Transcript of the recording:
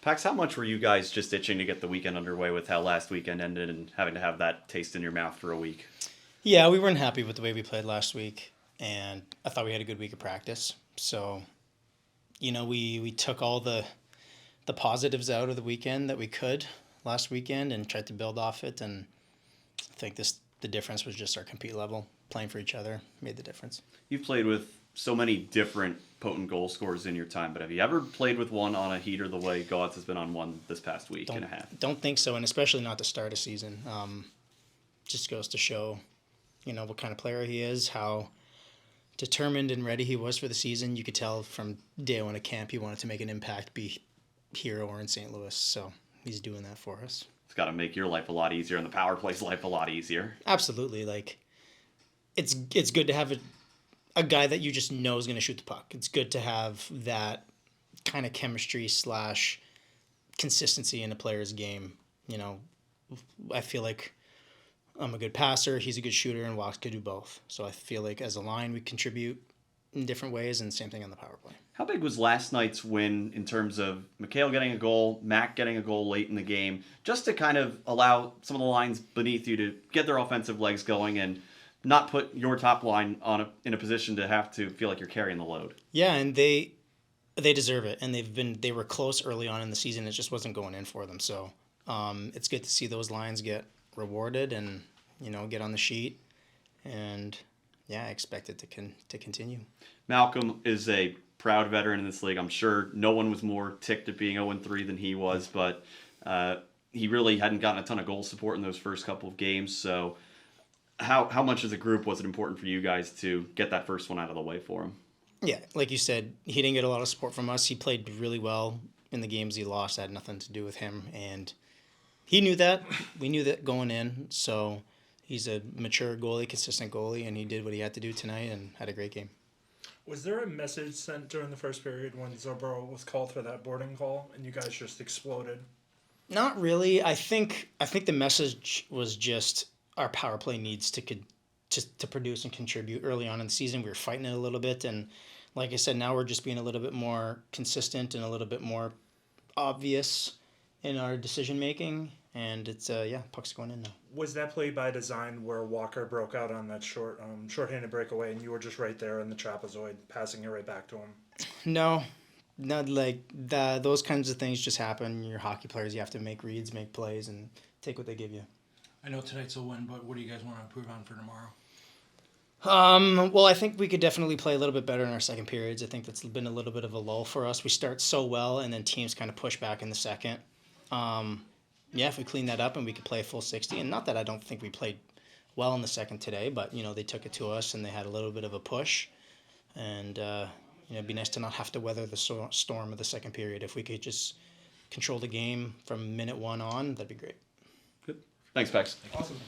Pax, how much were you guys just itching to get the weekend underway with how last weekend ended and having to have that taste in your mouth for a week? Yeah, we weren't happy with the way we played last week, and I thought we had a good week of practice. So, we took all the positives out of the weekend that we could last weekend and tried to build off it. And I think the difference was just our compete level, playing for each other made the difference. You've played with so many different potent goal scorers in your time, but have you ever played with one on a heater the way Gods has been on one this past week and a half? Don't think so, and especially not to start a season. Just goes to show, what kind of player he is, how determined and ready he was for the season. You could tell from day one of camp he wanted to make an impact, be here or in St. Louis. So he's doing that for us. It's got to make your life a lot easier and the power play's life a lot easier. Absolutely. It's good to have a guy that you just know is going to shoot the puck. It's good to have that kind of chemistry / consistency in a player's game. I feel like I'm a good passer, he's a good shooter, and Walks could do both. So I feel like as a line, we contribute in different ways, and same thing on the power play. How big was last night's win in terms of Mikhail getting a goal, Mac getting a goal late in the game, just to kind of allow some of the lines beneath you to get their offensive legs going and not put your top line in a position to have to feel like you're carrying the load? Yeah, and they deserve it, and they were close early on in the season. It just wasn't going in for them. So it's good to see those lines get rewarded and get on the sheet, and I expect it to continue. Malcolm is a proud veteran in this league. I'm sure no one was more ticked at being 0-3 than he was, but he really hadn't gotten a ton of goal support in those first couple of games. So how much as a group was it important for you guys to get that first one out of the way for him? Yeah, like you said, he didn't get a lot of support from us. He played really well in the games he lost. It had nothing to do with him, and he knew that. We knew that going in, so he's a mature goalie, consistent goalie, and he did what he had to do tonight and had a great game. Was there a message sent during the first period when Zobro was called for that boarding call and you guys just exploded? Not really. I think the message was just our power play needs to produce and contribute. Early on in the season, we were fighting it a little bit, and like I said, now we're just being a little bit more consistent and a little bit more obvious in our decision making. And it's puck's going in now. Was that play by design where Walker broke out on that short-handed breakaway and you were just right there in the trapezoid, passing it right back to him? No, not like that. Those kinds of things just happen. You're hockey players. You have to make reads, make plays, and take what they give you. I know tonight's a win, but what do you guys want to improve on for tomorrow? Well, I think we could definitely play a little bit better in our second periods. I think that's been a little bit of a lull for us. We start so well, and then teams kind of push back in the second. If we clean that up and we could play a full 60, and not that I don't think we played well in the second today, but, they took it to us and they had a little bit of a push. And, it'd be nice to not have to weather the storm of the second period. If we could just control the game from minute one on, that'd be great. Good. Thanks, Pax. Awesome.